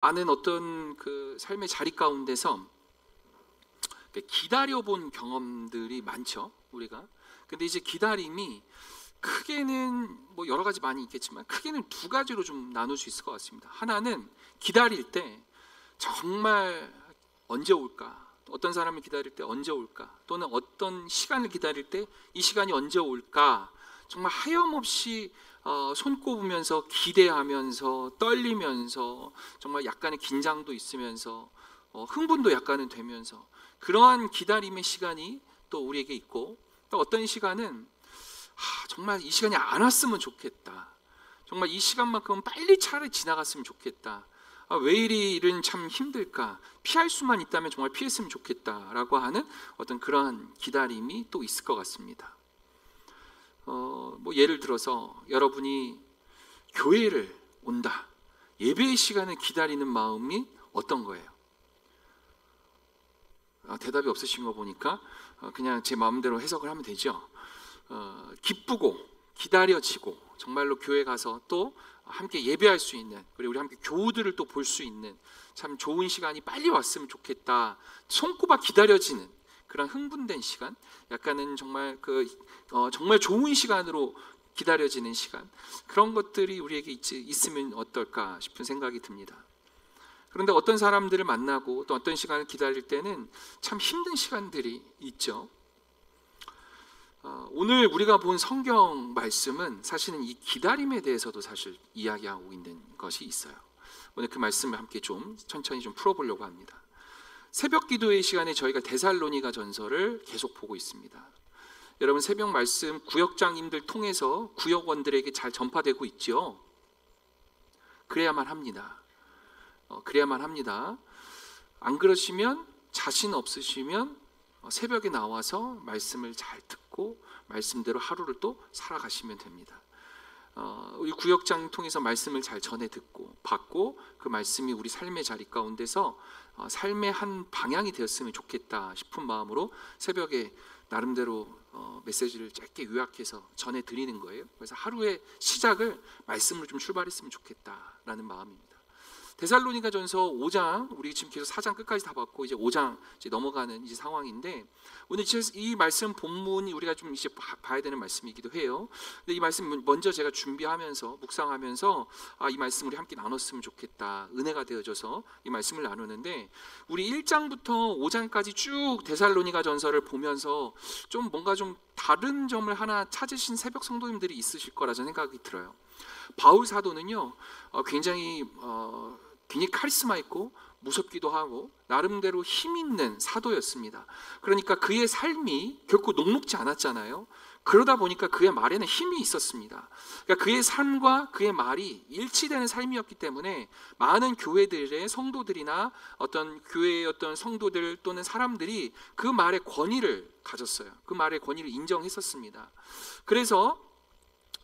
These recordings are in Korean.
많은 어떤 그 삶의 자리 가운데서 기다려본 경험들이 많죠, 우리가. 근데 이제 기다림이 크게는 뭐 여러 가지 많이 있겠지만 크게는 두 가지로 좀 나눌 수 있을 것 같습니다. 하나는 기다릴 때 정말 언제 올까? 어떤 사람을 기다릴 때 언제 올까? 또는 어떤 시간을 기다릴 때 이 시간이 언제 올까? 정말 하염없이 손꼽으면서 기대하면서 떨리면서 정말 약간의 긴장도 있으면서 흥분도 약간은 되면서 그러한 기다림의 시간이 또 우리에게 있고, 또 어떤 시간은 정말 이 시간이 안 왔으면 좋겠다, 정말 이 시간만큼은 빨리 차라리 지나갔으면 좋겠다, 왜 이리 일은 참 힘들까, 피할 수만 있다면 정말 피했으면 좋겠다라고 하는 어떤 그러한 기다림이 또 있을 것 같습니다. 뭐 예를 들어서 여러분이 교회를 온다, 예배의 시간을 기다리는 마음이 어떤 거예요? 대답이 없으신 거 보니까 그냥 제 마음대로 해석을 하면 되죠. 기쁘고 기다려지고 정말로 교회 가서 또 함께 예배할 수 있는, 그리고 우리 함께 교우들을 또 볼 수 있는 참 좋은 시간이 빨리 왔으면 좋겠다, 손꼽아 기다려지는 그런 흥분된 시간, 약간은 정말 정말 좋은 시간으로 기다려지는 시간, 그런 것들이 우리에게 있으면 어떨까 싶은 생각이 듭니다. 그런데 어떤 사람들을 만나고 또 어떤 시간을 기다릴 때는 참 힘든 시간들이 있죠. 오늘 우리가 본 성경 말씀은 사실은 이 기다림에 대해서도 사실 이야기하고 있는 것이 있어요. 오늘 그 말씀을 함께 좀 천천히 좀 풀어보려고 합니다. 새벽 기도의 시간에 저희가 데살로니가 전서를 계속 보고 있습니다. 여러분, 새벽 말씀 구역장님들 통해서 구역원들에게 잘 전파되고 있죠. 그래야만 합니다. 그래야만 합니다. 안 그러시면, 자신 없으시면 새벽에 나와서 말씀을 잘 듣고 말씀대로 하루를 또 살아가시면 됩니다. 우리 구역장 통해서 말씀을 잘 전해 듣고 받고 그 말씀이 우리 삶의 자리 가운데서 삶의 한 방향이 되었으면 좋겠다 싶은 마음으로 새벽에 나름대로 메시지를 짧게 요약해서 전해 드리는 거예요. 그래서 하루의 시작을 말씀으로 좀 출발했으면 좋겠다라는 마음입니다. 데살로니가 전서 5장, 우리 지금 계속 4장 끝까지 다 봤고 이제 5장 이제 넘어가는 이제 상황인데, 오늘 이 말씀 본문이 우리가 좀 이제 봐야 되는 말씀이기도 해요. 근데 이 말씀 먼저 제가 준비하면서 묵상하면서 이 말씀 우리 함께 나눴으면 좋겠다, 은혜가 되어져서 이 말씀을 나누는데, 우리 1장부터 5장까지 쭉 데살로니가 전서를 보면서 좀 뭔가 좀 다른 점을 하나 찾으신 새벽 성도님들이 있으실 거라 저는 생각이 들어요. 바울 사도는요, 굉장히 카리스마 있고 무섭기도 하고 나름대로 힘 있는 사도였습니다. 그러니까 그의 삶이 결코 녹록지 않았잖아요. 그러다 보니까 그의 말에는 힘이 있었습니다. 그러니까 그의 삶과 그의 말이 일치되는 삶이었기 때문에 많은 교회들의 성도들이나 어떤 교회의 어떤 성도들 또는 사람들이 그 말의 권위를 가졌어요. 그 말의 권위를 인정했었습니다. 그래서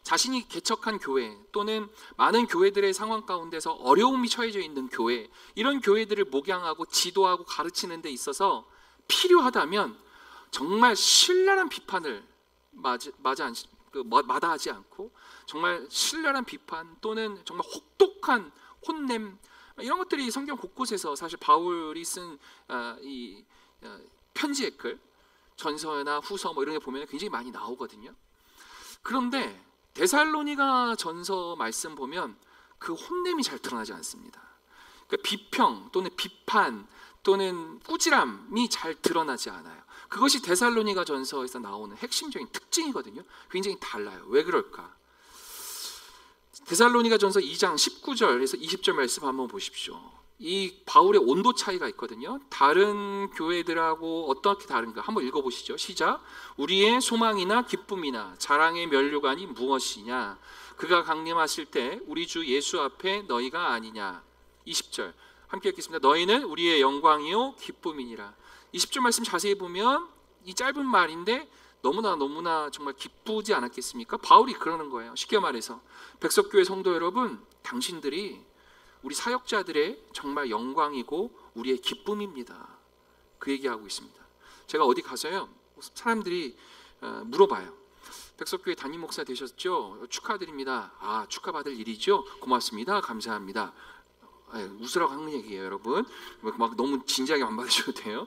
자신이 개척한 교회 또는 많은 교회들의 상황 가운데서 어려움이 처해져 있는 교회, 이런 교회들을 목양하고 지도하고 가르치는 데 있어서 필요하다면 정말 신랄한 비판을 마다하지 않고 정말 신랄한 비판 또는 정말 혹독한 혼냄, 이런 것들이 성경 곳곳에서 사실 바울이 쓴 이 편지의 글, 전서나 후서 뭐 이런 게 보면 굉장히 많이 나오거든요. 그런데 데살로니가 전서 말씀 보면 그 혼냄이 잘 드러나지 않습니다. 그러니까 비평 또는 비판 또는 꾸지람이 잘 드러나지 않아요. 그것이 데살로니가 전서에서 나오는 핵심적인 특징이거든요. 굉장히 달라요. 왜 그럴까? 데살로니가 전서 2장 19절에서 20절 말씀 한번 보십시오. 이 바울의 온도 차이가 있거든요. 다른 교회들하고 어떻게 다른가 한번 읽어보시죠. 시작. 우리의 소망이나 기쁨이나 자랑의 면류관이 무엇이냐? 그가 강림하실 때 우리 주 예수 앞에 너희가 아니냐? 20절 함께 읽겠습니다. 너희는 우리의 영광이요 기쁨이니라. 20절 말씀 자세히 보면 이 짧은 말인데 너무나 정말 기쁘지 않았겠습니까? 바울이 그러는 거예요. 쉽게 말해서 백석교회 성도 여러분, 당신들이 우리 사역자들의 정말 영광이고 우리의 기쁨입니다. 그 얘기하고 있습니다. 제가 어디 가서요, 사람들이 물어봐요. 백석교회 담임 목사 되셨죠? 축하드립니다. 축하받을 일이죠? 고맙습니다. 감사합니다. 웃으라고 하는 얘기예요, 여러분. 막 너무 진지하게 안 받으셔도 돼요.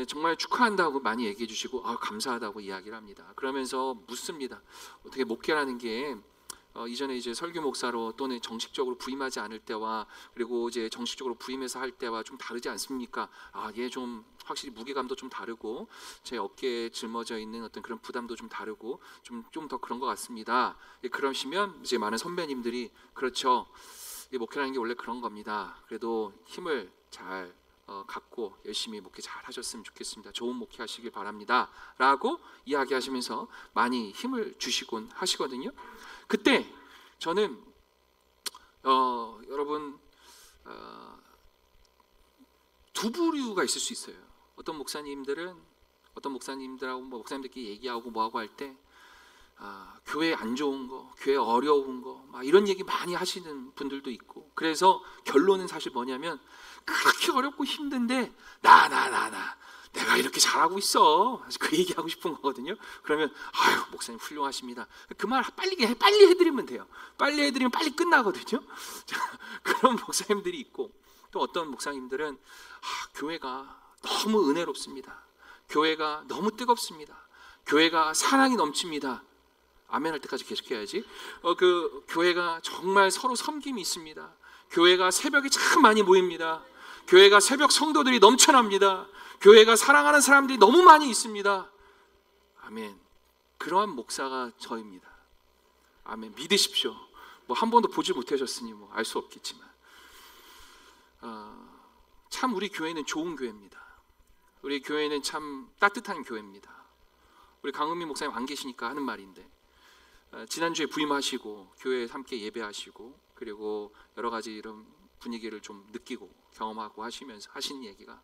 정말 축하한다고 많이 얘기해 주시고 감사하다고 이야기를 합니다. 그러면서 묻습니다. 어떻게 목회라는 게 이전에 이제 설교 목사로 또는 정식적으로 부임하지 않을 때와 그리고 이제 정식적으로 부임해서 할 때와 좀 다르지 않습니까? 얘 좀 확실히 무게감도 좀 다르고 제 어깨에 짊어져 있는 어떤 그런 부담도 좀 다르고 좀 더 그런 것 같습니다. 그러시면 이제 많은 선배님들이 그렇죠. 목회라는 게 원래 그런 겁니다. 그래도 힘을 잘 갖고 열심히 목회 잘 하셨으면 좋겠습니다. 좋은 목회 하시길 바랍니다 라고 이야기하시면서 많이 힘을 주시곤 하시거든요. 그때 저는 여러분 두 부류가 있을 수 있어요. 어떤 목사님들하고 목사님들끼리 얘기하고 뭐하고 할 때 교회 안 좋은 거, 교회 어려운 거 막 이런 얘기 많이 하시는 분들도 있고, 그래서 결론은 사실 뭐냐면 그렇게 어렵고 힘든데 내가 이렇게 잘하고 있어, 그 얘기하고 싶은 거거든요. 그러면 목사님 훌륭하십니다. 그 말 빨리 해드리면 돼요. 빨리 해드리면 빨리 끝나거든요. 그런 목사님들이 있고, 또 어떤 목사님들은 교회가 너무 은혜롭습니다. 교회가 너무 뜨겁습니다. 교회가 사랑이 넘칩니다. 아멘 할 때까지 계속해야지. 그 교회가 정말 서로 섬김이 있습니다. 교회가 새벽에 참 많이 모입니다. 교회가 새벽 성도들이 넘쳐납니다. 교회가 사랑하는 사람들이 너무 많이 있습니다. 아멘. 그러한 목사가 저입니다. 아멘. 믿으십시오. 한 번도 보지 못하셨으니 알 수 없겠지만 참 우리 교회는 좋은 교회입니다. 우리 교회는 참 따뜻한 교회입니다. 우리 강은미 목사님 안 계시니까 하는 말인데, 지난주에 부임하시고 교회에 함께 예배하시고 그리고 여러 가지 이런 분위기를 좀 느끼고 경험하고 하시면서 하신 얘기가,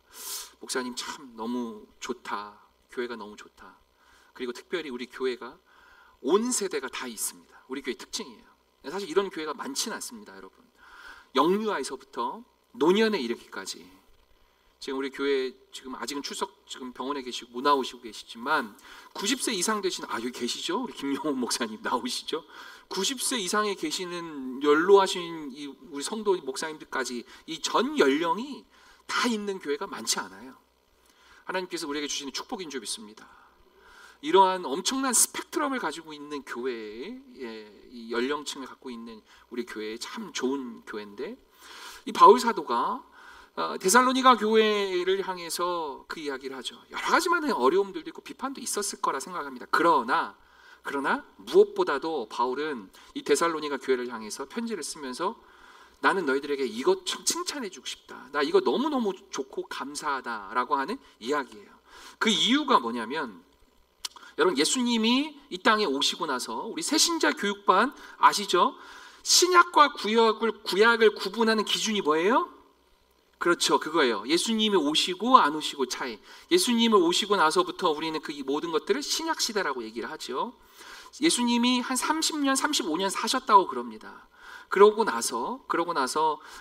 목사님 참 너무 좋다, 교회가 너무 좋다. 그리고 특별히 우리 교회가 온 세대가 다 있습니다. 우리 교회 특징이에요. 사실 이런 교회가 많지는 않습니다, 여러분. 영유아에서부터 노년에 이르기까지. 지금 우리 교회 지금 아직은 지금 병원에 계시고 못 나오시고 계시지만 90세 이상 되신 여기 계시죠? 우리 김용훈 목사님 나오시죠? 90세 이상에 계시는 연로하신 우리 성도 목사님들까지 이 전 연령이 다 있는 교회가 많지 않아요. 하나님께서 우리에게 주시는 축복인 줄 믿습니다. 이러한 엄청난 스펙트럼을 가지고 있는 교회의 이 연령층을 갖고 있는 우리 교회에 참 좋은 교회인데, 이 바울 사도가 데살로니가 교회를 향해서 그 이야기를 하죠. 여러 가지 많은 어려움들도 있고 비판도 있었을 거라 생각합니다. 그러나 무엇보다도 바울은 이 데살로니가 교회를 향해서 편지를 쓰면서 나는 너희들에게 이것 참 칭찬해 주고 싶다, 나 이거 너무너무 좋고 감사하다라고 하는 이야기예요. 그 이유가 뭐냐면, 여러분 예수님이 이 땅에 오시고 나서 우리 새신자 교육반 아시죠? 신약과 구약을 구분하는 기준이 뭐예요? 그렇죠, 그거예요. 예수님이 오시고 안 오시고 차이. 예수님을 오시고 나서부터 우리는 그 모든 것들을 신약 시대라고 얘기를 하죠. 예수님이 한 30년, 35년 사셨다고 그럽니다. 그러고 나서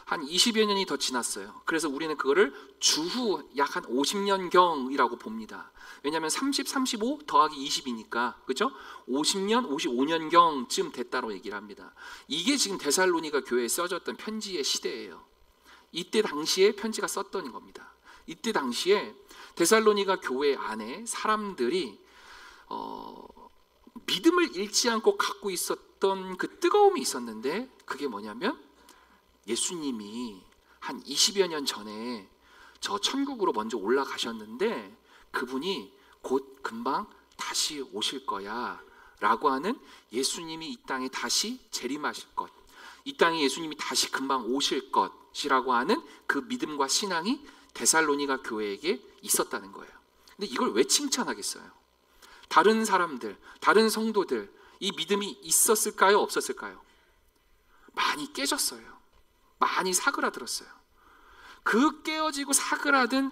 한 20여 년이 더 지났어요. 그래서 우리는 그거를 주후 약 한 50년경이라고 봅니다. 왜냐하면 30, 35 더하기 20이니까, 그렇죠? 50년, 55년경쯤 됐다고 얘기를 합니다. 이게 지금 데살로니가 교회에 써졌던 편지의 시대예요. 이때 당시에 편지가 썼던 겁니다. 이때 당시에 데살로니가 교회 안에 사람들이 믿음을 잃지 않고 갖고 있었던 그 뜨거움이 있었는데, 그게 뭐냐면 예수님이 한 20여 년 전에 저 천국으로 먼저 올라가셨는데 그분이 곧 금방 다시 오실 거야 라고 하는, 예수님이 이 땅에 다시 재림하실 것, 이 땅에 예수님이 다시 금방 오실 것이라고 하는 그 믿음과 신앙이 데살로니가 교회에게 있었다는 거예요. 근데 이걸 왜 칭찬하겠어요? 다른 사람들, 다른 성도들 이 믿음이 있었을까요? 없었을까요? 많이 깨졌어요. 많이 사그라들었어요. 그 깨어지고 사그라든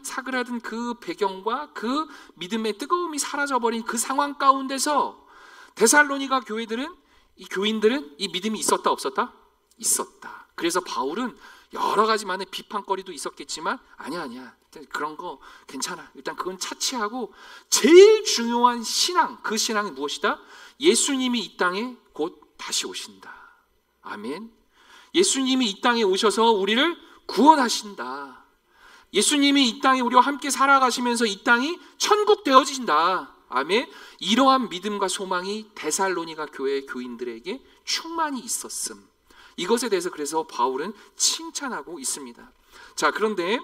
그 배경과 그 믿음의 뜨거움이 사라져버린 그 상황 가운데서 데살로니가 이 교인들은 이 믿음이 있었다 없었다? 있었다. 그래서 바울은 여러 가지 많은 비판거리도 있었겠지만 아니야 그런 거 괜찮아, 일단 그건 차치하고 제일 중요한 신앙, 그 신앙이 무엇이다? 예수님이 이 땅에 곧 다시 오신다. 아멘. 예수님이 이 땅에 오셔서 우리를 구원하신다. 예수님이 이 땅에 우리와 함께 살아가시면서 이 땅이 천국 되어진다. 아멘. 이러한 믿음과 소망이 데살로니가 교회 교인들에게 충만히 있었음. 이것에 대해서 그래서 바울은 칭찬하고 있습니다. 자, 그런데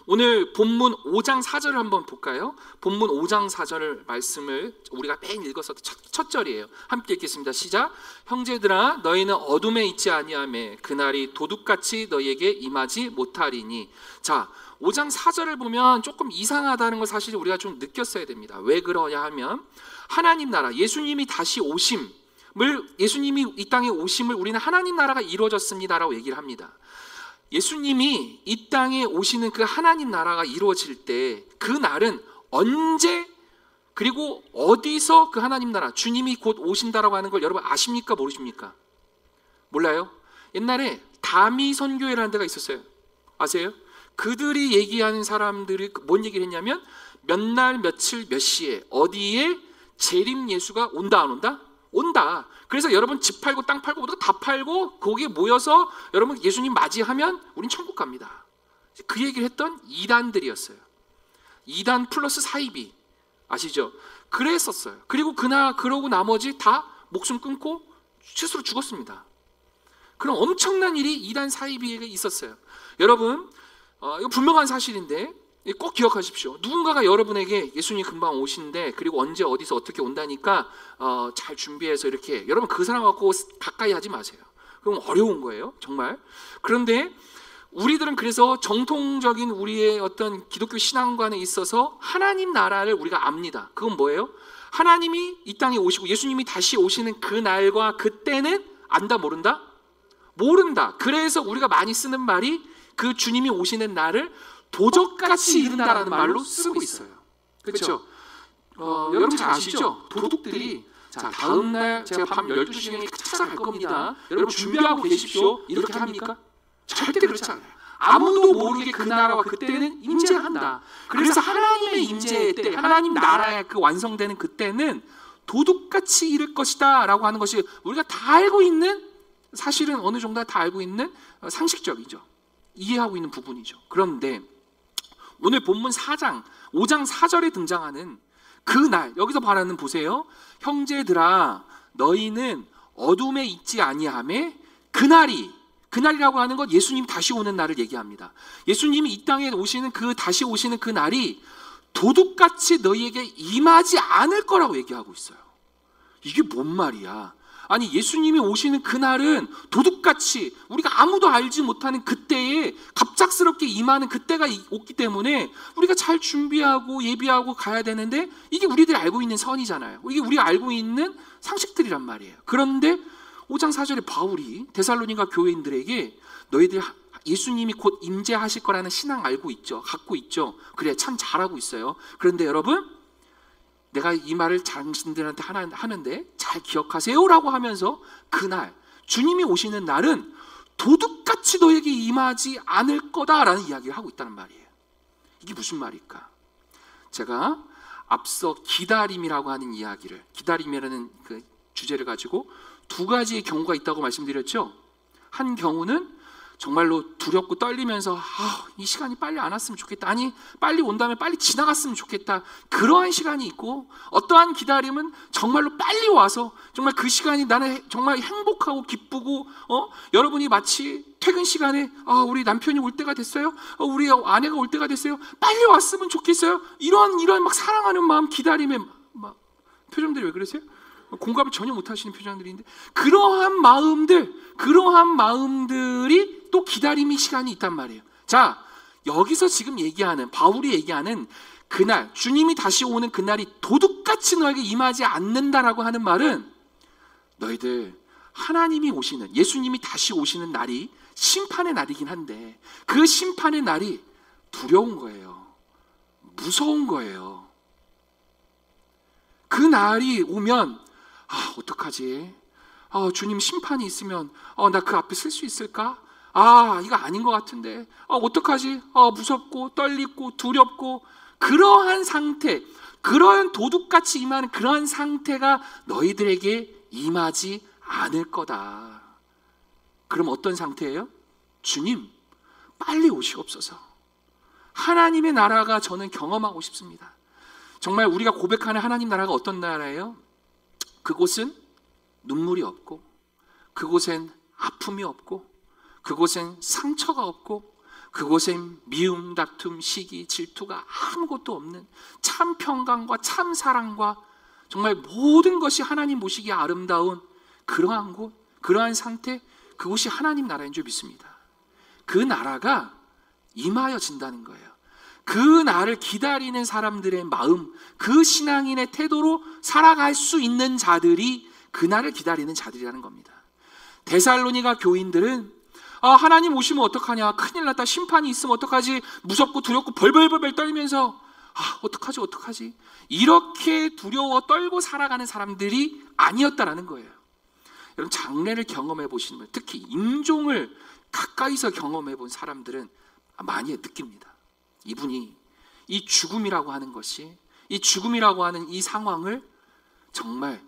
오늘 본문 5장 4절을 한번 볼까요? 본문 5장 4절 말씀을 우리가 매일 읽어서 첫 절이에요. 함께 읽겠습니다. 시작. 형제들아 너희는 어둠에 있지 아니하매 그날이 도둑같이 너희에게 임하지 못하리니. 자, 5장 4절을 보면 조금 이상하다는 걸 사실 우리가 좀 느꼈어야 됩니다. 왜 그러냐 하면 하나님 나라, 예수님이 다시 오심을, 예수님이 이 땅에 오심을 우리는 하나님 나라가 이루어졌습니다라고 얘기를 합니다. 예수님이 이 땅에 오시는 그 하나님 나라가 이루어질 때 그 날은 언제 그리고 어디서 그 하나님 나라, 주님이 곧 오신다라고 하는 걸 여러분 아십니까? 모르십니까? 몰라요? 옛날에 다미 선교회라는 데가 있었어요. 아세요? 그들이 얘기하는 사람들이 뭔 얘기를 했냐면 몇 날 며칠 몇 시에 어디에 재림 예수가 온다 안 온다? 온다. 그래서 여러분 집 팔고 땅 팔고 모두 다 팔고 거기에 모여서 여러분 예수님 맞이하면 우린 천국 갑니다. 그 얘기를 했던 이단들이었어요. 이단 플러스 사이비 아시죠? 그랬었어요. 그리고 그러고 나머지 다 목숨 끊고 스스로 죽었습니다. 그런 엄청난 일이 이단 사이비에게 있었어요. 여러분 이거 분명한 사실인데 꼭 기억하십시오. 누군가가 여러분에게 예수님 금방 오신대, 그리고 언제 어디서 어떻게 온다니까 잘 준비해서 이렇게, 여러분 그 사람 갖고 가까이 하지 마세요. 그럼 어려운 거예요, 정말. 그런데 우리들은 그래서 정통적인 우리의 어떤 기독교 신앙관에 있어서 하나님 나라를 우리가 압니다. 그건 뭐예요? 하나님이 이 땅에 오시고 예수님이 다시 오시는 그 날과 그때는 안다 모른다? 모른다. 그래서 우리가 많이 쓰는 말이 그 주님이 오시는 날을 도적같이 이른다라는 말로 쓰고 있어요. 그렇죠? 여러분 잘 아시죠? 도둑들이 자, 다음날 제가 밤 12시경에 찾아갈 겁니다. 여러분 준비하고 계십시오. 이렇게 합니까? 절대 그렇지 않아요. 아무도 모르게 그 나라와 그때는 임재를 한다. 그래서 하나님의 임재 때, 하나님 나라의 그 완성되는 그때는 도둑같이 이를 것이다 라고 하는 것이 우리가 다 알고 있는, 사실은 어느 정도 다 알고 있는 상식적이죠. 이해하고 있는 부분이죠. 그런데 오늘 본문 5장 4절에 등장하는 그 날, 여기서 말하는 보세요. 형제들아 너희는 어둠에 있지 아니하매 그날이라고 하는 것, 예수님 다시 오는 날을 얘기합니다. 예수님이 이 땅에 오시는 다시 오시는 그 날이 도둑같이 너희에게 임하지 않을 거라고 얘기하고 있어요. 이게 뭔 말이야? 아니 예수님이 오시는 그날은 도둑같이 우리가 아무도 알지 못하는 그때에 갑작스럽게 임하는 그때가 오기 때문에 우리가 잘 준비하고 예비하고 가야 되는데, 이게 우리들이 알고 있는 선이잖아요. 이게 우리가 알고 있는 상식들이란 말이에요. 그런데 5장 4절에 바울이 데살로니가 교회인들에게 너희들 예수님이 곧 임재하실 거라는 신앙 알고 있죠? 갖고 있죠? 그래, 참 잘하고 있어요. 그런데 여러분, 내가 이 말을 당신들한테 하는데 잘 기억하세요라고 하면서 그날 주님이 오시는 날은 도둑같이 너에게 임하지 않을 거다라는 이야기를 하고 있다는 말이에요. 이게 무슨 말일까? 제가 앞서 기다림이라고 하는 이야기를, 기다림이라는 그 주제를 가지고 두 가지의 경우가 있다고 말씀드렸죠. 한 경우는 정말로 두렵고 떨리면서 이 시간이 빨리 안 왔으면 좋겠다, 아니 빨리 온다면 빨리 지나갔으면 좋겠다, 그러한 시간이 있고, 어떠한 기다림은 정말로 빨리 와서 정말 그 시간이 나는 정말 행복하고 기쁘고 여러분이 마치 퇴근 시간에 우리 남편이 올 때가 됐어요, 우리 아내가 올 때가 됐어요, 빨리 왔으면 좋겠어요, 이런 막 사랑하는 마음, 기다림의 막 표정들이 왜 그러세요? 공감을 전혀 못하시는 표정들인데, 그러한 마음들이 또 기다림의 시간이 있단 말이에요. 자, 여기서 지금 얘기하는, 바울이 얘기하는 그날, 주님이 다시 오는 그날이 도둑같이 너에게 임하지 않는다라고 하는 말은, 너희들 하나님이 오시는, 예수님이 다시 오시는 날이 심판의 날이긴 한데 그 심판의 날이 두려운 거예요. 무서운 거예요. 그 날이 오면 어떡하지? 주님 심판이 있으면 나 그 앞에 설 수 있을까? 이거 아닌 것 같은데 어떡하지? 무섭고 떨리고 두렵고, 그러한 상태, 그러한 도둑같이 임하는 그러한 상태가 너희들에게 임하지 않을 거다. 그럼 어떤 상태예요? 주님 빨리 오시옵소서. 하나님의 나라가 저는 경험하고 싶습니다. 정말 우리가 고백하는 하나님 나라가 어떤 나라예요? 그곳은 눈물이 없고, 그곳엔 아픔이 없고, 그곳엔 상처가 없고, 그곳엔 미움, 다툼, 시기, 질투가 아무것도 없는 참 평강과 참 사랑과 정말 모든 것이 하나님 보시기에 아름다운 그러한 곳, 그러한 상태, 그곳이 하나님 나라인 줄 믿습니다. 그 나라가 임하여진다는 거예요. 그 날을 기다리는 사람들의 마음, 그 신앙인의 태도로 살아갈 수 있는 자들이 그 날을 기다리는 자들이라는 겁니다. 데살로니가 교인들은 하나님 오시면 어떡하냐, 큰일 났다, 심판이 있으면 어떡하지, 무섭고 두렵고 벌벌벌 떨면서 어떡하지 이렇게 두려워 떨고 살아가는 사람들이 아니었다라는 거예요. 여러분, 장례를 경험해 보시는 분, 특히 임종을 가까이서 경험해 본 사람들은 많이 느낍니다. 이분이 이 죽음이라고 하는 것이, 이 죽음이라고 하는 이 상황을 정말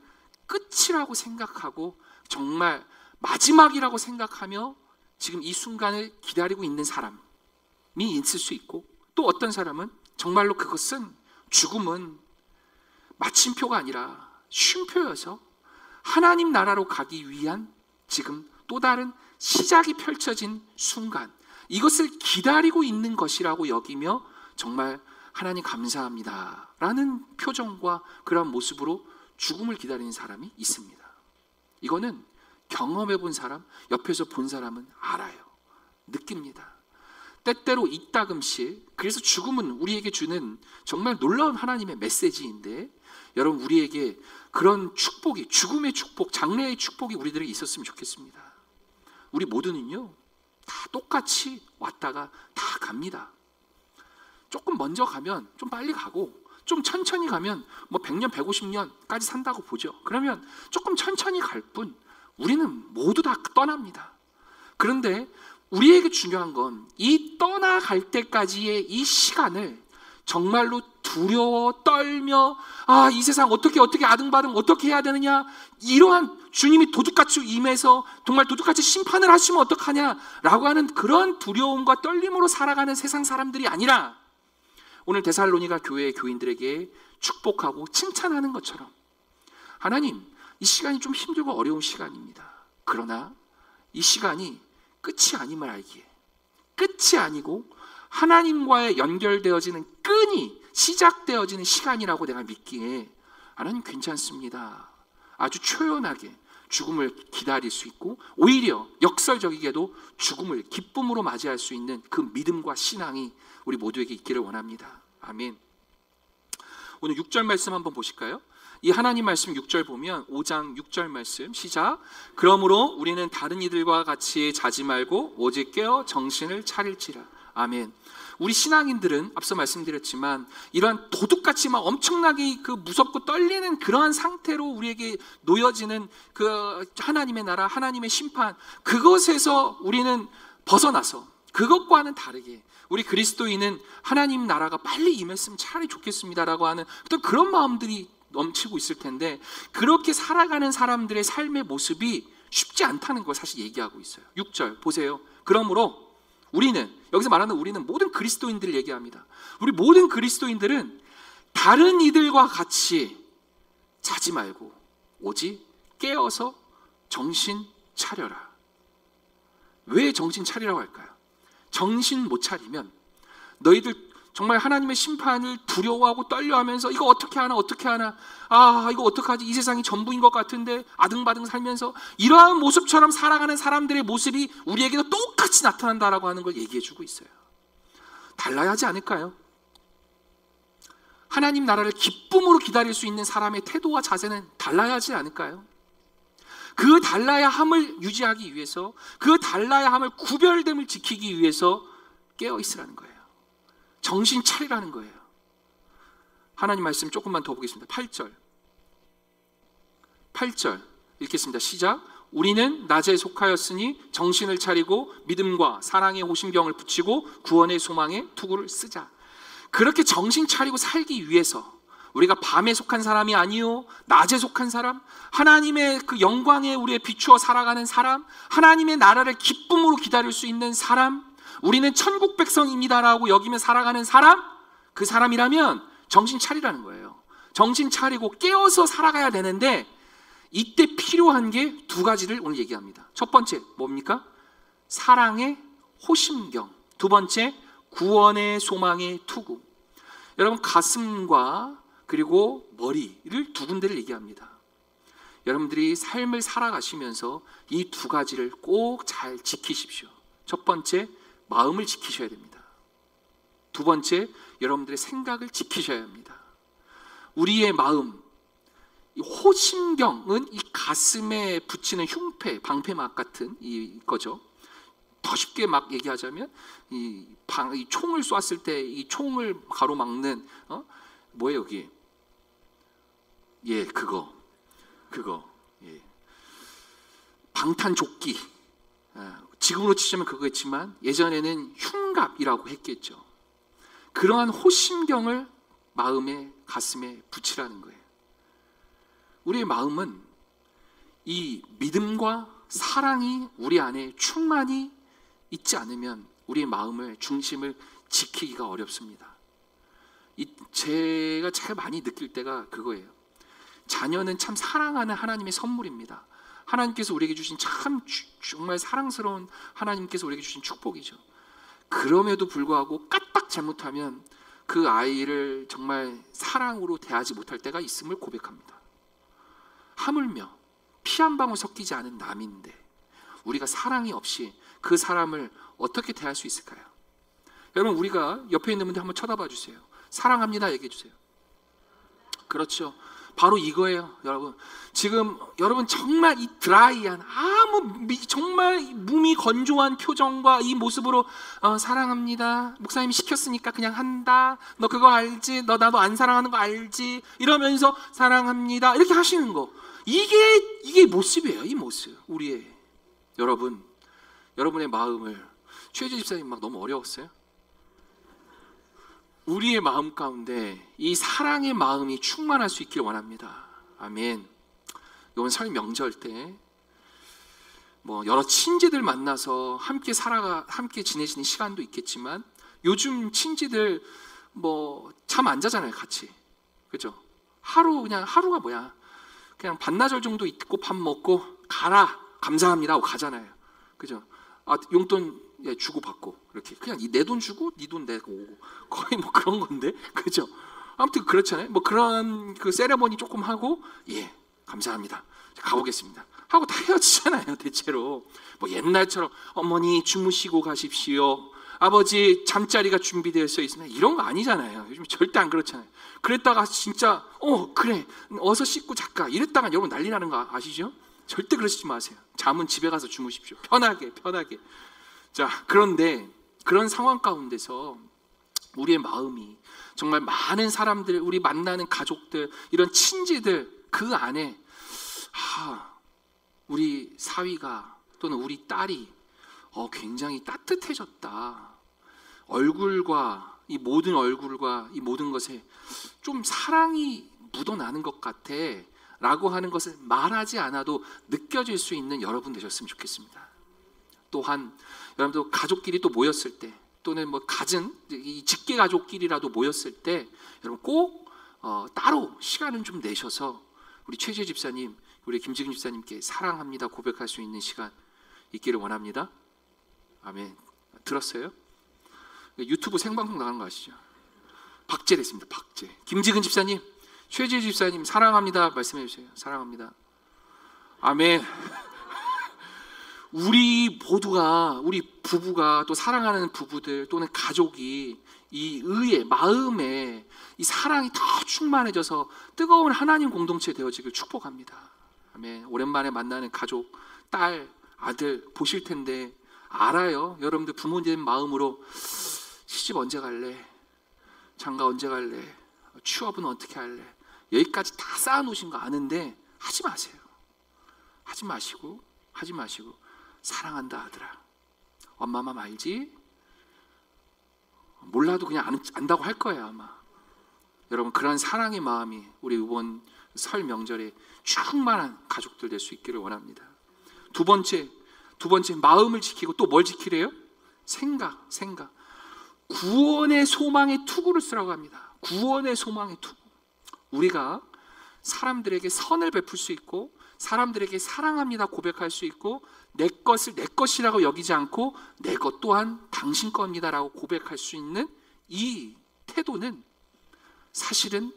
끝이라고 생각하고 정말 마지막이라고 생각하며 지금 이 순간을 기다리고 있는 사람이 있을 수 있고, 또 어떤 사람은 정말로 그것은, 죽음은 마침표가 아니라 쉼표여서 하나님 나라로 가기 위한 지금 또 다른 시작이 펼쳐진 순간, 이것을 기다리고 있는 것이라고 여기며 정말 하나님 감사합니다 라는 표정과 그런 모습으로 죽음을 기다리는 사람이 있습니다. 이거는 경험해 본 사람, 옆에서 본 사람은 알아요. 느낍니다. 때때로 이따금씩, 그래서 죽음은 우리에게 주는 정말 놀라운 하나님의 메시지인데, 여러분, 우리에게 그런 축복이, 죽음의 축복, 장래의 축복이 우리들에게 있었으면 좋겠습니다. 우리 모두는요, 다 똑같이 왔다가 다 갑니다. 조금 먼저 가면 좀 빨리 가고, 좀 천천히 가면 뭐 100년, 150년까지 산다고 보죠. 그러면 조금 천천히 갈 뿐, 우리는 모두 다 떠납니다. 그런데 우리에게 중요한 건 이 떠나갈 때까지의 이 시간을 정말로 두려워 떨며 이 세상 어떻게 아등바등 어떻게 해야 되느냐, 이러한 주님이 도둑같이 임해서 정말 도둑같이 심판을 하시면 어떡하냐라고 하는 그런 두려움과 떨림으로 살아가는 세상 사람들이 아니라, 오늘 데살로니가 교회의 교인들에게 축복하고 칭찬하는 것처럼, 하나님, 이 시간이 좀 힘들고 어려운 시간입니다. 그러나 이 시간이 끝이 아님을 알기에, 끝이 아니고 하나님과의 연결되어지는 끈이 시작되어지는 시간이라고 내가 믿기에, 하나님 괜찮습니다. 아주 초연하게 죽음을 기다릴 수 있고, 오히려 역설적이게도 죽음을 기쁨으로 맞이할 수 있는 그 믿음과 신앙이 우리 모두에게 있기를 원합니다. 아멘. 오늘 6절 말씀 한번 보실까요? 이 하나님 말씀 6절 보면, 5장 6절 말씀 시작. 그러므로 우리는 다른 이들과 같이 자지 말고 오직 깨어 정신을 차릴지라. 아멘. 우리 신앙인들은 앞서 말씀드렸지만 이러한 도둑같이 막 엄청나게 그 무섭고 떨리는 그러한 상태로 우리에게 놓여지는 그 하나님의 나라, 하나님의 심판, 그것에서 우리는 벗어나서 그것과는 다르게 우리 그리스도인은 하나님 나라가 빨리 임했으면 차라리 좋겠습니다라고 하는 그런 마음들이 넘치고 있을 텐데, 그렇게 살아가는 사람들의 삶의 모습이 쉽지 않다는 걸 사실 얘기하고 있어요. 6절 보세요. 그러므로 우리는, 여기서 말하는 우리는 모든 그리스도인들을 얘기합니다. 우리 모든 그리스도인들은 다른 이들과 같이 자지 말고 오직 깨어서 정신 차려라. 왜 정신 차리라고 할까요? 정신 못 차리면 너희들 정말 하나님의 심판을 두려워하고 떨려하면서 이거 어떻게 하나 이거 어떡하지, 이 세상이 전부인 것 같은데 아등바등 살면서 이러한 모습처럼 살아가는 사람들의 모습이 우리에게도 똑같이 나타난다라고 하는 걸 얘기해 주고 있어요. 달라야 하지 않을까요? 하나님 나라를 기쁨으로 기다릴 수 있는 사람의 태도와 자세는 달라야 하지 않을까요? 그 달라야 함을 유지하기 위해서, 그 달라야 함을 구별됨을 지키기 위해서 깨어 있으라는 거예요. 정신 차리라는 거예요. 하나님 말씀 조금만 더 보겠습니다. 8절 읽겠습니다. 시작. 우리는 낮에 속하였으니 정신을 차리고 믿음과 사랑의 호심경을 붙이고 구원의 소망에 투구를 쓰자. 그렇게 정신 차리고 살기 위해서 우리가 밤에 속한 사람이 아니요 낮에 속한 사람, 하나님의 그 영광에 우리의 비추어 살아가는 사람, 하나님의 나라를 기쁨으로 기다릴 수 있는 사람, 우리는 천국 백성입니다라고 여기면 살아가는 사람, 그 사람이라면 정신 차리라는 거예요. 정신 차리고 깨어서 살아가야 되는데 이때 필요한 게 두 가지를 오늘 얘기합니다. 첫 번째 뭡니까? 사랑의 호심경. 두 번째 구원의 소망의 투구. 여러분 가슴과 그리고 머리를 두 군데를 얘기합니다. 여러분들이 삶을 살아가시면서 이 두 가지를 꼭 잘 지키십시오. 첫 번째 마음을 지키셔야 됩니다. 두 번째 여러분들의 생각을 지키셔야 합니다. 우리의 마음, 이 호심경은 이 가슴에 붙이는 흉패, 방패막 같은 이거죠. 더 쉽게 막 얘기하자면 이 총을 쐈을 때 이 총을 가로막는 뭐예요 여기? 예, 그거 예. 방탄조끼. 지금으로 치자면 그거였지만 예전에는 흉갑이라고 했겠죠. 그러한 호심경을 마음에 가슴에 붙이라는 거예요. 우리의 마음은 이 믿음과 사랑이 우리 안에 충만히 있지 않으면 우리의 마음을 중심을 지키기가 어렵습니다. 제가 제일 많이 느낄 때가 그거예요. 자녀는 참 사랑하는 하나님의 선물입니다. 하나님께서 우리에게 주신 참 정말 사랑스러운 하나님께서 우리에게 주신 축복이죠. 그럼에도 불구하고 까딱 잘못하면 그 아이를 정말 사랑으로 대하지 못할 때가 있음을 고백합니다. 하물며 피 한 방울 섞이지 않은 남인데 우리가 사랑이 없이 그 사람을 어떻게 대할 수 있을까요? 여러분 우리가 옆에 있는 분들 한번 쳐다봐 주세요. 사랑합니다 얘기해 주세요. 그렇죠. 바로 이거예요, 여러분. 지금 여러분 정말 이 드라이한 정말 몸이 건조한 표정과 이 모습으로 사랑합니다. 목사님이 시켰으니까 그냥 한다. 너 그거 알지? 너 나도 안 사랑하는 거 알지? 이러면서 사랑합니다. 이렇게 하시는 거. 이게 모습이에요, 이 모습. 우리의 여러분의 마음을 최재 집사님 막 너무 어려웠어요? 우리의 마음 가운데 이 사랑의 마음이 충만할 수 있기를 원합니다. 아멘. 이번 설 명절 때 여러 친지들 만나서 함께 지내시는 시간도 있겠지만 요즘 친지들 잠 안 자잖아요, 같이. 그죠? 하루가 뭐야? 그냥 반나절 정도 있고 밥 먹고 가라, 감사합니다 하고 가잖아요. 그죠? 용돈 주고 받고 이렇게 그냥 내 돈 주고 네 돈 내고 오고 거의 그런 건데, 그죠? 아무튼 그렇잖아요. 그런 그 세레머니 조금 하고 감사합니다 가보겠습니다 하고 다 헤어지잖아요. 대체로 옛날처럼 어머니 주무시고 가십시오, 아버지 잠자리가 준비되어 있으면 이런 거 아니잖아요. 요즘 절대 안 그렇잖아요. 그랬다가 진짜 그래 어서 씻고 잘까 이랬다가 여러분 난리 나는 거 아시죠? 절대 그러시지 마세요. 잠은 집에 가서 주무십시오. 편하게. 자, 그런데 그런 상황 가운데서 우리의 마음이 정말 많은 사람들, 우리 만나는 가족들, 이런 친지들 그 안에 우리 사위가 또는 우리 딸이 굉장히 따뜻해졌다. 얼굴과 이 모든 것에 좀 사랑이 묻어나는 것 같아 라고 하는 것을 말하지 않아도 느껴질 수 있는 여러분 되셨으면 좋겠습니다. 또한 여러분도 가족끼리 또 모였을 때 또는 갖은 이 직계 가족끼리라도 모였을 때 여러분 꼭 따로 시간을 좀 내셔서 우리 최재 집사님, 우리 김지근 집사님께 사랑합니다 고백할 수 있는 시간 있기를 원합니다. 아멘. 들었어요? 유튜브 생방송 나가는 거 아시죠? 박제 됐습니다. 박제. 김지근 집사님, 최재 집사님 사랑합니다 말씀해 주세요. 사랑합니다. 아멘. 우리 모두가, 우리 부부가 또 사랑하는 부부들 또는 가족이 이 마음에 이 사랑이 더 충만해져서 뜨거운 하나님 공동체 되어지길 축복합니다. 아멘. 오랜만에 만나는 가족, 딸, 아들 보실 텐데 알아요. 여러분들 부모님 마음으로 시집 언제 갈래? 장가 언제 갈래? 취업은 어떻게 할래? 여기까지 다 쌓아놓으신 거 아는데 하지 마세요. 하지 마시고 사랑한다 아들아. 엄마 맘 알지? 몰라도 그냥 안다고 할 거예요 아마. 여러분 그런 사랑의 마음이 우리 이번 설 명절에 충만한 가족들 될 수 있기를 원합니다. 두 번째 마음을 지키고 또 뭘 지키래요? 생각. 구원의 소망의 투구를 쓰라고 합니다. 구원의 소망의 투구. 우리가 사람들에게 선을 베풀 수 있고, 사람들에게 사랑합니다 고백할 수 있고, 내 것을 내 것이라고 여기지 않고 내 것 또한 당신 겁니다라고 고백할 수 있는 이 태도는 사실은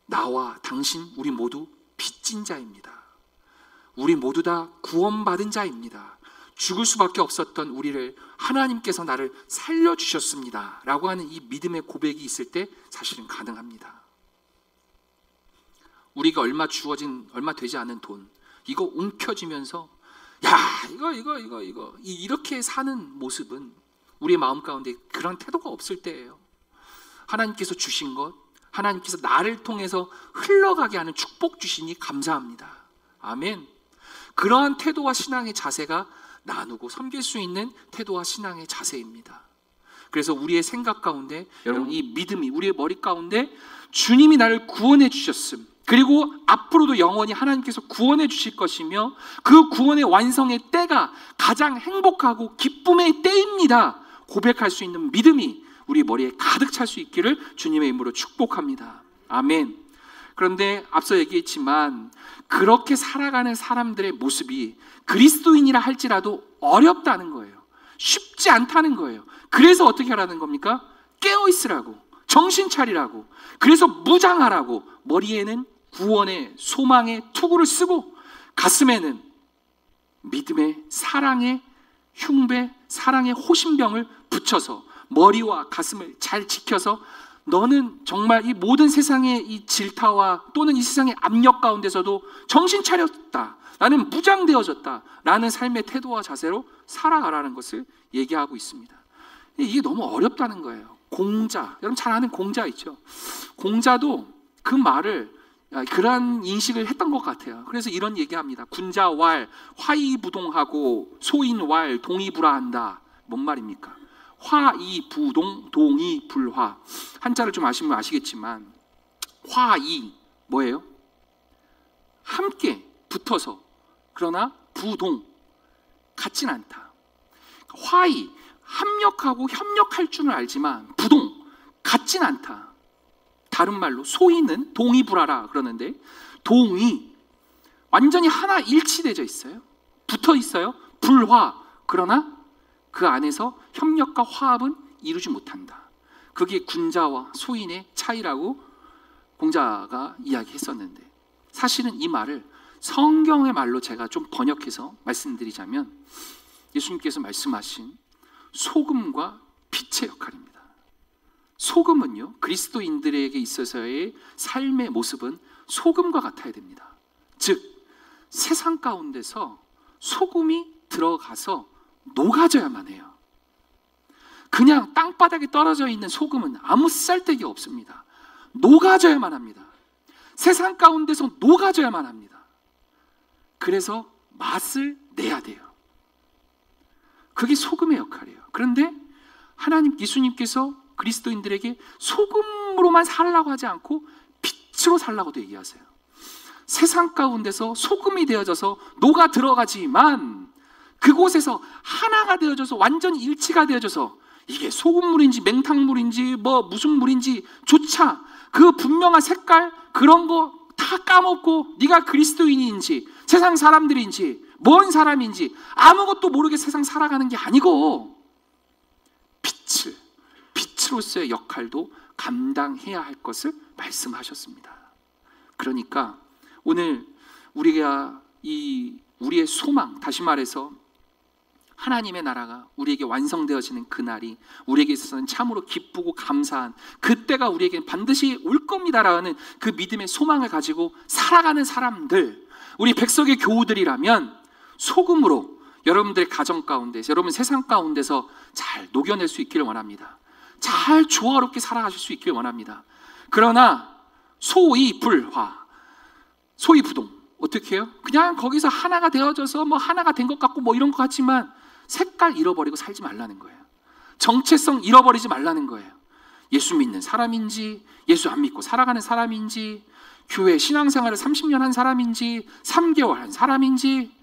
나와 당신 우리 모두 빚진 자입니다. 우리 모두 다 구원받은 자입니다. 죽을 수밖에 없었던 우리를 하나님께서 나를 살려주셨습니다 라고 하는 이 믿음의 고백이 있을 때 사실은 가능합니다. 우리가 얼마 되지 않은 돈 이거 움켜쥐면서 이렇게 사는 모습은 우리의 마음 가운데 그런 태도가 없을 때예요. 하나님께서 주신 것, 하나님께서 나를 통해서 흘러가게 하는 축복 주시니 감사합니다. 아멘. 그러한 태도와 신앙의 자세가 나누고 섬길 수 있는 태도와 신앙의 자세입니다. 그래서 우리의 생각 가운데, 여러분, 이 믿음이 우리의 머리 가운데 주님이 나를 구원해 주셨음, 그리고 앞으로도 영원히 하나님께서 구원해 주실 것이며 그 구원의 완성의 때가 가장 행복하고 기쁨의 때입니다 고백할 수 있는 믿음이 우리 머리에 가득 찰 수 있기를 주님의 이름으로 축복합니다. 아멘. 그런데 앞서 얘기했지만 그렇게 살아가는 사람들의 모습이 그리스도인이라 할지라도 어렵다는 거예요. 쉽지 않다는 거예요. 그래서 어떻게 하라는 겁니까? 깨어있으라고, 정신 차리라고, 그래서 무장하라고, 머리에는 구원의 소망의 투구를 쓰고 가슴에는 믿음의 사랑의 흉배, 사랑의 호신병을 붙여서 머리와 가슴을 잘 지켜서 너는 정말 이 모든 세상의 이 질타와 또는 이 세상의 압력 가운데서도 정신 차렸다, 나는 무장되어졌다 라는 삶의 태도와 자세로 살아가라는 것을 얘기하고 있습니다. 이게 너무 어렵다는 거예요. 공자, 여러분 잘 아는 공자 있죠? 공자도 그 말을 그런 인식을 했던 것 같아요. 그래서 이런 얘기합니다. 군자왈 화이부동하고 소인왈 동의불화한다. 뭔 말입니까? 화이부동 동의불화. 한자를 좀 아시면 아시겠지만 화이 뭐예요? 함께 붙어서, 그러나 부동 같진 않다. 화이 합력하고 협력할 줄은 알지만 부동 같진 않다. 다른 말로 소인은 동의불화라 그러는데, 동의 완전히 하나 일치되어 있어요. 붙어 있어요. 불화, 그러나 그 안에서 협력과 화합은 이루지 못한다. 그게 군자와 소인의 차이라고 공자가 이야기했었는데, 사실은 이 말을 성경의 말로 제가 좀 번역해서 말씀드리자면 예수님께서 말씀하신 소금과 빛의 역할입니다. 소금은요, 그리스도인들에게 있어서의 삶의 모습은 소금과 같아야 됩니다. 즉 세상 가운데서 소금이 들어가서 녹아져야만 해요. 그냥 땅바닥에 떨어져 있는 소금은 아무 쓸데기 없습니다. 녹아져야만 합니다. 세상 가운데서 녹아져야만 합니다. 그래서 맛을 내야 돼요. 그게 소금의 역할이에요. 그런데 하나님, 예수님께서 그리스도인들에게 소금으로만 살라고 하지 않고 빛으로 살라고도 얘기하세요. 세상 가운데서 소금이 되어져서 녹아 들어가지만 그곳에서 하나가 되어져서 완전히 일치가 되어져서 이게 소금물인지 맹탕물인지 뭐 무슨 물인지 조차 그 분명한 색깔 그런 거 다 까먹고 네가 그리스도인인지 세상 사람들인지 뭔 사람인지 아무것도 모르게 세상 살아가는 게 아니고 빛으로서의 역할도 감당해야 할 것을 말씀하셨습니다. 그러니까 오늘 우리가 우리의 소망, 다시 말해서 하나님의 나라가 우리에게 완성되어지는 그날이 우리에게 있어서는 참으로 기쁘고 감사한 그때가 우리에게 반드시 올 겁니다라는 그 믿음의 소망을 가지고 살아가는 사람들, 우리 백석의 교우들이라면 소금으로 여러분들의 가정 가운데, 여러분 세상 가운데서 잘 녹여낼 수 있기를 원합니다. 잘 조화롭게 살아가실 수 있기를 원합니다. 그러나 소이불화, 소이부동 어떻게 해요? 그냥 거기서 하나가 되어져서 뭐 하나가 된 것 같고 뭐 이런 것 같지만 색깔 잃어버리고 살지 말라는 거예요. 정체성 잃어버리지 말라는 거예요. 예수 믿는 사람인지 예수 안 믿고 살아가는 사람인지 교회 신앙생활을 30년 한 사람인지 3개월 한 사람인지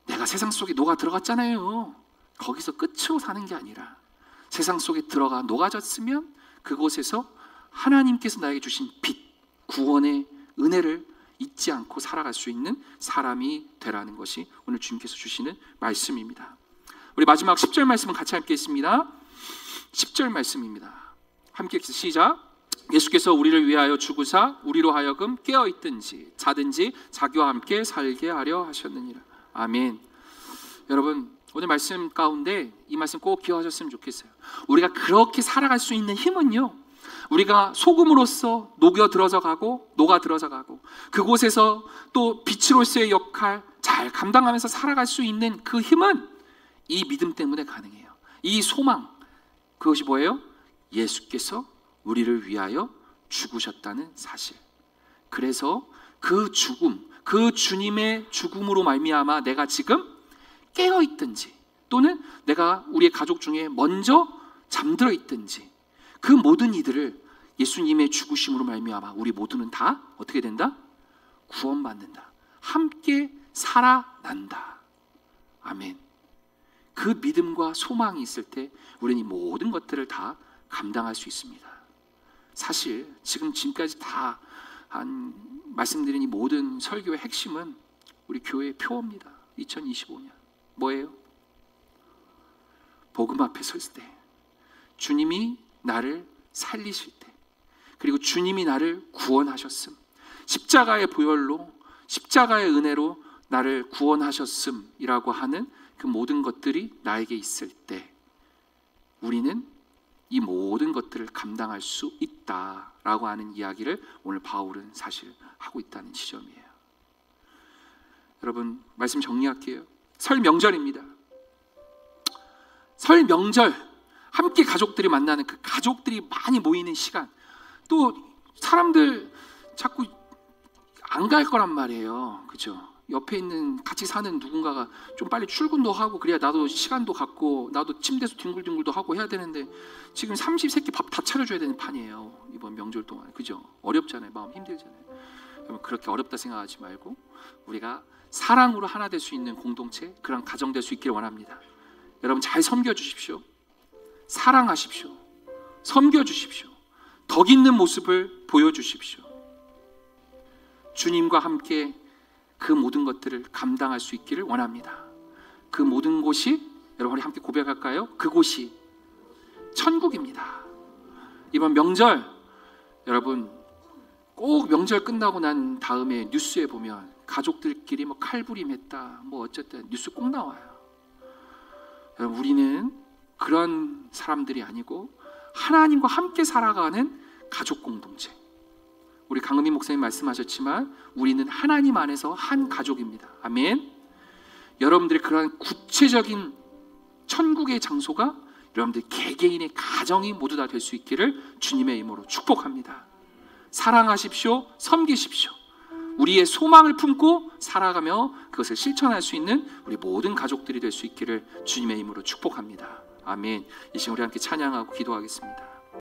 내가 세상 속에 녹아 들어갔잖아요. 거기서 끝으로 사는 게 아니라 세상 속에 들어가 녹아졌으면 그곳에서 하나님께서 나에게 주신 빛, 구원의 은혜를 잊지 않고 살아갈 수 있는 사람이 되라는 것이 오늘 주님께서 주시는 말씀입니다. 우리 마지막 10절 말씀은 같이 함께 읽습니다. 10절 말씀입니다. 함께 읽습니다. 시작. 예수께서 우리를 위하여 죽으사 우리로 하여금 깨어있든지 자든지 자기와 함께 살게 하려 하셨느니라. 아멘. 여러분, 오늘 말씀 가운데 이 말씀 꼭 기억하셨으면 좋겠어요. 우리가 그렇게 살아갈 수 있는 힘은요, 우리가 소금으로서 녹아 들어서 가고 그곳에서 또 빛으로서의 역할 잘 감당하면서 살아갈 수 있는 그 힘은 이 믿음 때문에 가능해요. 이 소망, 그것이 뭐예요? 예수께서 우리를 위하여 죽으셨다는 사실. 그래서 그 죽음, 그 주님의 죽음으로 말미암아 내가 지금 깨어있든지 또는 내가 우리의 가족 중에 먼저 잠들어 있든지 그 모든 이들을 예수님의 죽으심으로 말미암아 우리 모두는 다 어떻게 된다? 구원받는다. 함께 살아난다. 아멘. 그 믿음과 소망이 있을 때 우리는 이 모든 것들을 다 감당할 수 있습니다. 사실 지금까지 다 말씀드린 이 모든 설교의 핵심은 우리 교회의 표어입니다. 2025년 뭐예요? 복음 앞에 설 때, 주님이 나를 살리실 때, 그리고 주님이 나를 구원하셨음, 십자가의 보혈로, 십자가의 은혜로 나를 구원하셨음이라고 하는 그 모든 것들이 나에게 있을 때 우리는 이 모든 것들을 감당할 수 있다라고 하는 이야기를 오늘 바울은 사실 하고 있다는 지점이에요. 여러분, 말씀 정리할게요. 설 명절입니다. 설 명절, 함께 가족들이 만나는 그 가족들이 많이 모이는 시간, 또 사람들 자꾸 안 갈 거란 말이에요. 그죠? 옆에 있는 같이 사는 누군가가 좀 빨리 출근도 하고 그래야 나도 시간도 갖고 나도 침대에서 뒹굴뒹굴도 하고 해야 되는데 지금 30세끼 밥 다 차려줘야 되는 판이에요. 이번 명절 동안. 그죠? 어렵잖아요. 마음 힘들잖아요. 여러분, 그렇게 어렵다 생각하지 말고 우리가 사랑으로 하나 될 수 있는 공동체, 그런 가정 될 수 있기를 원합니다. 여러분, 잘 섬겨주십시오. 사랑하십시오. 섬겨주십시오. 덕 있는 모습을 보여주십시오. 주님과 함께 그 모든 것들을 감당할 수 있기를 원합니다. 그 모든 곳이, 여러분 우리 함께 고백할까요? 그곳이 천국입니다. 이번 명절, 여러분 꼭 명절 끝나고 난 다음에 뉴스에 보면 가족들끼리 뭐 칼부림했다, 뭐 어쨌든 뉴스 꼭 나와요. 여러분, 우리는 그런 사람들이 아니고 하나님과 함께 살아가는 가족 공동체. 우리 강은미 목사님 말씀하셨지만 우리는 하나님 안에서 한 가족입니다. 아멘. 여러분들의 그러한 구체적인 천국의 장소가 여러분들 개개인의 가정이 모두 다 될 수 있기를 주님의 이름으로 축복합니다. 사랑하십시오. 섬기십시오. 우리의 소망을 품고 살아가며 그것을 실천할 수 있는 우리 모든 가족들이 될 수 있기를 주님의 이름으로 축복합니다. 아멘. 이 시간 우리 함께 찬양하고 기도하겠습니다.